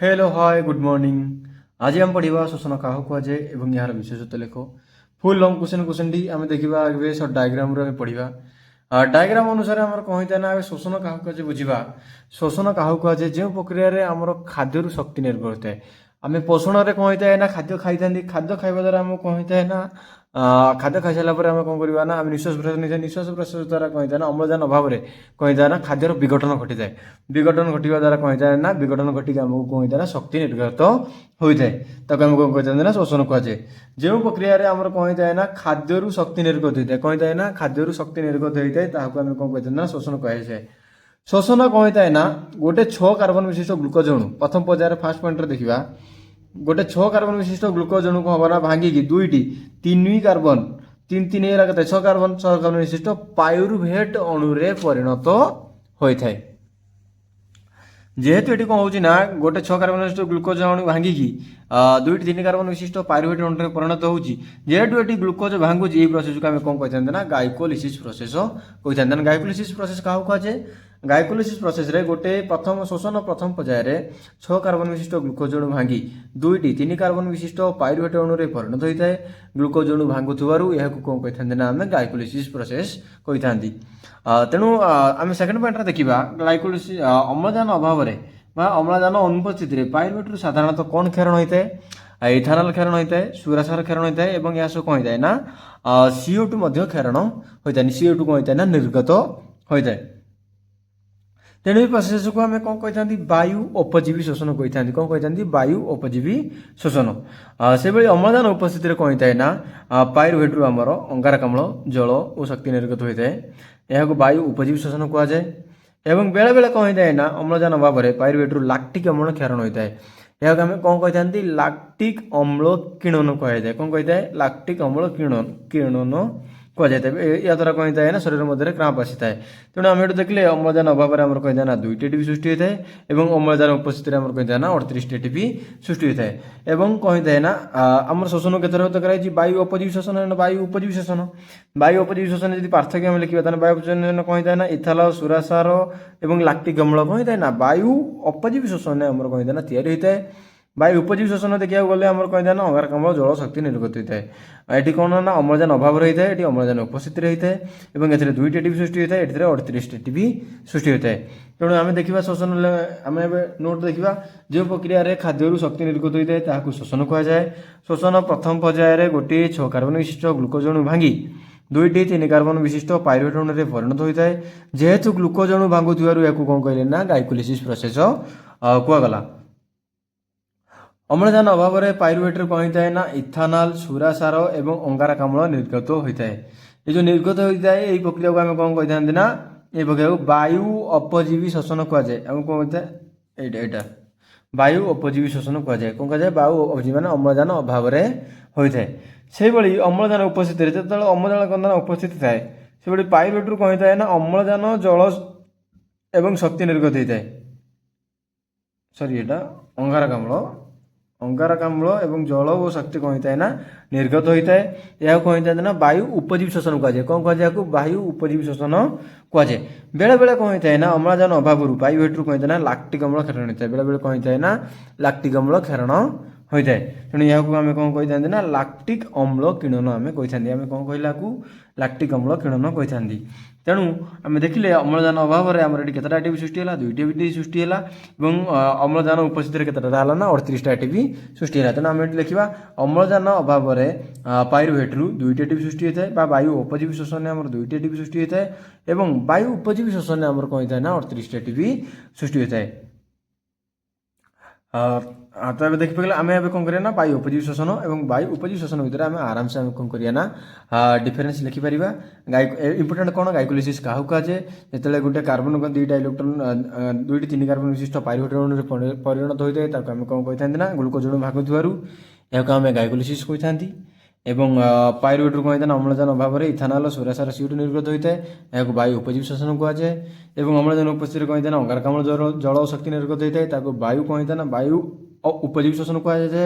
Hello hi good morning. आज हम पढ़ा शोषण क्या कहुए और यार विशेषत्व लेख फुल लंग क्वेश्चन टी आम देखा सर्ट डायग्राम पढ़ा डायग्राम अनुसार आम कौन होता है ना शोषण क्या कहुए बुझा शोषण क्या कहुए जो प्रक्रिया आम खाद्य शक्ति निर्भर होता है आम पोषण में कौन होता है ना खाद्य खाई खाद्य खावा द्वारा आम कौन होता है ना खाद्य खाई सारा आम कौन करवा ना आम निश्वास प्रश्वास नहीं निश्वास प्रश्वास द्वारा कौन होता है ना अम्लजान अभाव में कौन होता है ना खाद्यर विघटन घटी जाए विघटन घटा द्वारा कौन होता है ना विघटन घटिक आमको कौन होता है ना शक्ति निर्गत होता है ताको आम कौन कहते हैं ना शोषण कहुए जो प्रक्रिया आम कौन होता है ना खाद्य शक्ति निर्गत होता है कौन होता है ना खाद्य शक्ति निर्गत होता है ताको आम कौन कहते हैं ना शोषण कहुए शोषण कौन होता है ना गोटे 6 कार्बन विशिष्ट ग्लुकोज अणु प्रथम पर्यायर फास्ट पॉइंट देखा गोटे 6 कार्बन विशिष्ट ग्लुकोज अणु को हम ना भांगिकी दुईटी 3 कार्बन 3 केते 6 कार्बन विशिष्ट पायुरुवेट अणुरे परिणत होता है जेहेतु ये कौन होना गोटे 6 कार्बन विशिष्ट ग्लुकोज अणु भांगिकी दुईटी 3 कार्बन विशिष्ट पायुरुवेट अणुरे परिणत होती जेहेतु ये ग्लुकोज भांगुची ये प्रोसेस को आम कौन कहते ना गाइकोलिसिस प्रोसेस कहते गाइकोलिसिस प्रोसेस क्या कहुए गाइकोलिसिस प्रोसेस रे गोटे प्रथम शोषण प्रथम पर्यायर 6 कार्बन विशिष्ट ग्लुकोज अणु भांगी दुईटी 3 कार्बन विशिष्ट पायुरुवेट अणुरे परिणत होता है ग्लुकोज अणु भांगुवर यह कौन कहते ना आम गाइकोलिसिस प्रोसेस कही तेणु आम सेकेंड पॉइंट देखा ग्लाइकोलिसिस अम्लजान अभाव में अम्लजान अनुपस्थित पायुरुवेट साधारणतः कौन क्षरण होता है इथानल क्षरण होता है सुरासार क्षरण होता है और यह सब कौन होता है ना CO2 क्षरण होता है CO2 कौन होता है ना निर्गत होता है तेणु प्रोसेस को आम कौन कही वायु उपजीवी शोषण कही कौन कही वायु उपजीवी शोषण से भाई अम्लजान उपस्थित कौन होता है ना पायुरुवेट आमर अंगारकाम्ल जल और शक्ति निर्गत होता है यह वायु उपजीवी शोषण कहुए एवं बेले बेले कौन होता है ना अम्लजान अभाव में पायुरुवेट लाक्टिक अम्ल क्षरण होता है यह आम कौन कही लाक्टिक अम्ल किणन कहुए कौन कही है लाक्टिक अम्ल किणन कहुए या द्वारा कौन होता है ना शरीर मध्य क्रांप आसी है तेणु आम ये देखिए अम्लजान अभाव में कही ना 2टी एटीपी सृष्टि होता है और अम्लजान उपस्थित कही ना 38 एटीपी सृष्टि होता है और कौन होता है ना आम शोषण केत कराई वायु उपजीवी शोषण वायु उपजीवी शोषण वायु उपजीवी शोषण यदि पार्थक्य आम लिखा वायु उपजीवी कौन होता है ना इथाल सुरासार और लाक्टिक अम्ल कौन होता है ना वायु उपजीवी शोषण आम कौन होता है ना तैयारी होता है वायु उपजीवी शोषण देखा गले आम कही ना अंगारकाम्ल जल शक्ति निर्गत होता है ये कौन ना अम्लजान अभाव रही है ये अम्लजान उपस्थित रही है और ए 2टी एटीपी सृष्टि होता है ये 38 एटीपी सृष्टि होता है तेणु आम देखा शोषण आम नोट देखा जो प्रक्रिया खाद्य शक्ति निर्गत होता है ताकू शोषण कहुए शोषण प्रथम पर्यायर गोटे 6 कार्बन विशिष्ट ग्लुकोज अणु भांगी 2टी 3 कार्बन विशिष्ट पायुरुवेट अणुरे परिणत होता है जेहेतु ग्लुकोज अणु भांगुवर या कौन कहले ना गाइकोलिसिस प्रोसेस कहगला अम्लजान अभाव में पायुरुवेट कौन होता है ना इथानल सुरासार और अंगारकाम्ल निर्गत होता है ये जो निर्गत होता है यही प्रक्रिया को आम कौन कही ना ये प्रक्रिया को वायु उपजीवी शोषण कहुए आम कौन होता है यहाँ वायु उपजीवी शोषण कहुए कौन कहुए वायु उपजीवी मान अम्लजान अभाव में होता है से भाई अम्लजान उपस्थित जो अम्लजान कौन उपस्थित थाए से भाई पायुरुवेट कौन होता है ना अम्लजान जल एवं शक्ति निर्गत होता है सॉरी यहाँ अंगारकाम्ल और जल और शक्ति कौन होता है ना निर्गत होता है यह कौन होता है ना वायु उपजीवी शोषण कहुए कौन कहुए वायु उपजीवी शोषण कहुए बेले बेले कौन होता है ना अम्लजान अभाव पायुरुवेट कौन होता है ना लाक्टिक अम्ल क्षरण होता है बेले बेले कौन होता है ना लाक्टिक अम्ल क्षरण होता है तेणु यह आम कौन कही ना लाक्टिक अम्ल किणन आम कही आम कौन कहला लाक्टिक अम्ल किणन कही तेणु आम देखिले अम्लजान अभाव में आम ये केटा एटीपी सृष्टि है 2टी एटीपी सृष्टि है और अम्लजान उपस्थित केटा ना 38 एटीपी सृष्टि है तेणु आम ये देखा अम्लजान अभाव में पायुरुवेट 2टी एटीपी सृष्टि होता है वायु उपजीवी शोषण आम 2टी एटीपी सृष्टि होता है और वायु उपजीवी शोषण आम कौन होता है ना 38 एटीपी सृष्टि होता है तो ये देखिए आम ए कौन करिया ना वायु उपजीवी शोषण और वायु उपजीवी शोषण भितर आम आराम से आम कौन करिया ना डिफरेन्स लिखिपर इंपोर्टेंट कौन गाइकोलिसिस क्या कहुए जो गोटे कार्बन 2टा इलेक्ट्रॉन 2टी 3 कार्बन विशिष्ट पायुरुवेट अणुरे परिणत होता है आम कौन कही ना ग्लुकोज अणु भागुवर यह आम गाइकोलिसिस कही था एवं पायुरुवेट कौन होता है अम्लजान अभाव में इथानल सुरासार CO2 निर्गत होता है यह वायु उपजीवी शोषण कहुए और अम्लजान उपस्थित कौन होता है अंगारकाम्ल जल और शक्ति निर्गत होता है वायु कौन होता है ना वायु उपजीवी शोषण कहुए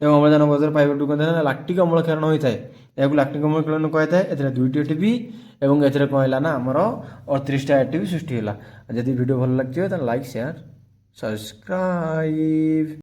एवं अम्लजान अभाव पायुरुवेट कौन होता है लाक्टिक अम्ल क्षरण होता है यह लाक्टिक अम्ल क्षरण कहता है ए 2टी एटीपी और ए कौन है ना आमर 38 एटीपी सृष्टि है जब वीडियो भल लगे तो लाइक शेयर subscribe.